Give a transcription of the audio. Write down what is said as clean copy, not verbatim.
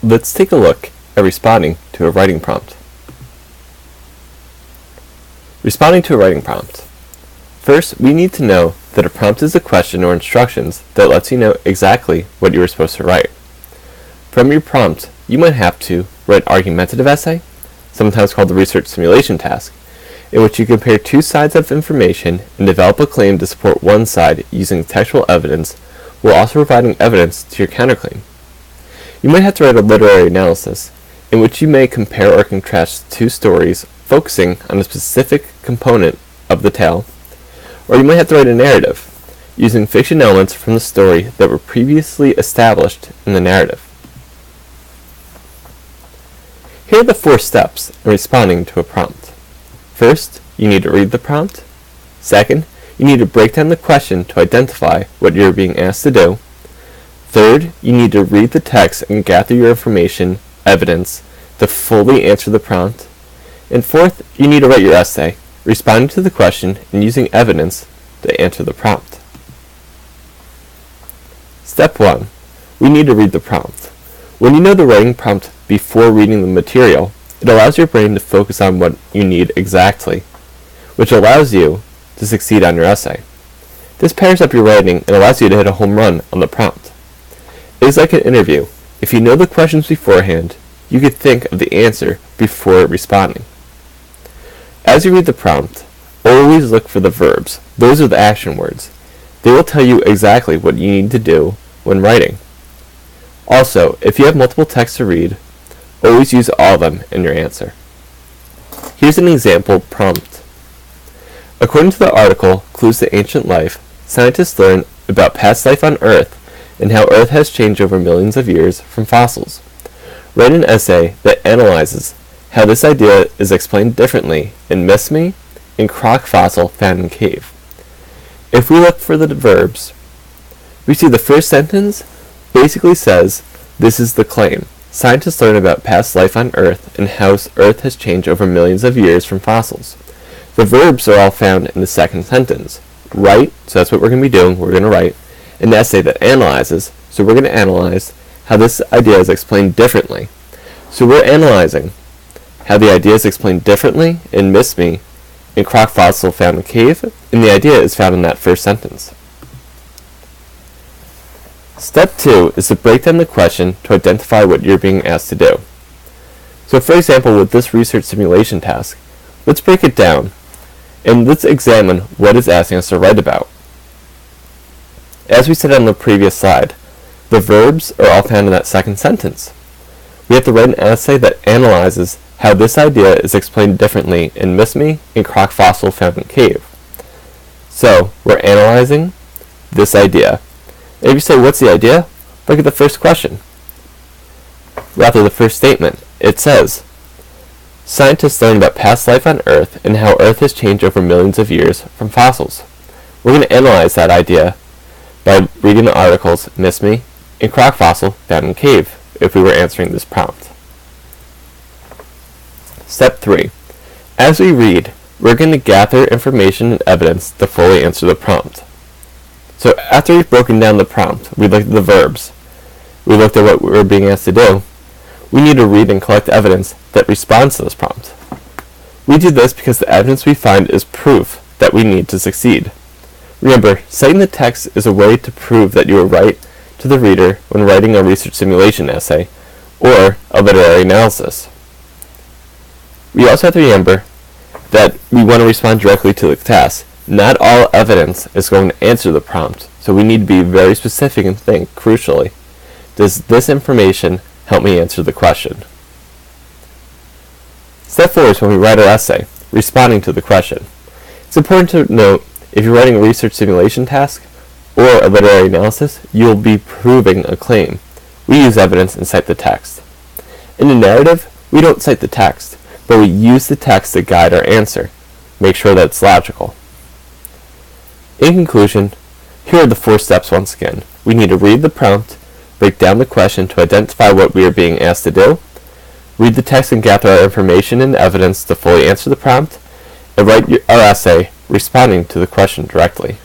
Let's take a look at responding to a writing prompt. Responding to a writing prompt. First, we need to know that a prompt is a question or instructions that lets you know exactly what you were supposed to write. From your prompt, you might have to write an argumentative essay, sometimes called the research simulation task, in which you compare two sides of information and develop a claim to support one side using textual evidence while also providing evidence to your counterclaim. You might have to write a literary analysis, in which you may compare or contrast two stories focusing on a specific component of the tale, or you might have to write a narrative, using fiction elements from the story that were previously established in the narrative. Here are the 4 steps in responding to a prompt. First, you need to read the prompt. Second, you need to break down the question to identify what you're being asked to do. Third, you need to read the text and gather your information, evidence, to fully answer the prompt. And fourth, you need to write your essay, responding to the question and using evidence to answer the prompt. Step 1. We need to read the prompt. When you know the writing prompt before reading the material, it allows your brain to focus on what you need exactly, which allows you to succeed on your essay. This pairs up your writing and allows you to hit a home run on the prompt. It is like an interview. If you know the questions beforehand, you could think of the answer before responding. As you read the prompt, always look for the verbs. Those are the action words. They will tell you exactly what you need to do when writing. Also, if you have multiple texts to read, always use all of them in your answer. Here's an example prompt. According to the article, Clues to Ancient Life, scientists learn about past life on Earth and how Earth has changed over millions of years from fossils. Write an essay that analyzes how this idea is explained differently in Miss Me and Croc Fossil Found in Cave. If we look for the verbs, we see the first sentence basically says, this is the claim. Scientists learn about past life on Earth and how Earth has changed over millions of years from fossils. The verbs are all found in the second sentence. Write, so that's what we're going to be doing. We're going to write an essay that analyzes, so we're going to analyze how this idea is explained differently. So we're analyzing how the idea is explained differently in Miss Me and Croc Fossil Found in Cave, and the idea is found in that first sentence. Step 2 is to break down the question to identify what you're being asked to do. So for example, with this research simulation task, let's break it down and let's examine what it's asking us to write about. As we said on the previous slide, the verbs are all found in that second sentence. We have to write an essay that analyzes how this idea is explained differently in Miss Me and Croc Fossil Found in Cave. So we're analyzing this idea. And if you say, what's the idea? Look at the first question. Rather, the first statement. It says, scientists learn about past life on Earth and how Earth has changed over millions of years from fossils. We're going to analyze that idea by reading the articles Miss Me and Croc Fossil Found in Cave if we were answering this prompt. Step 3. As we read, we're going to gather information and evidence to fully answer the prompt. So after we've broken down the prompt, we looked at the verbs, we looked at what we're being asked to do, we need to read and collect evidence that responds to this prompt. We do this because the evidence we find is proof that we need to succeed. Remember, citing the text is a way to prove that you are right to the reader when writing a research simulation essay or a literary analysis. We also have to remember that we want to respond directly to the task. Not all evidence is going to answer the prompt, so we need to be very specific and think, crucially, does this information help me answer the question? Step 4 is when we write our essay, responding to the question. It's important to note, if you're writing a research simulation task or a literary analysis, you'll be proving a claim. We use evidence and cite the text. In a narrative, we don't cite the text, but we use the text to guide our answer. Make sure that it's logical. In conclusion, here are the 4 steps once again. We need to read the prompt, break down the question to identify what we are being asked to do, read the text and gather our information and evidence to fully answer the prompt, and write our essay responding to the question directly.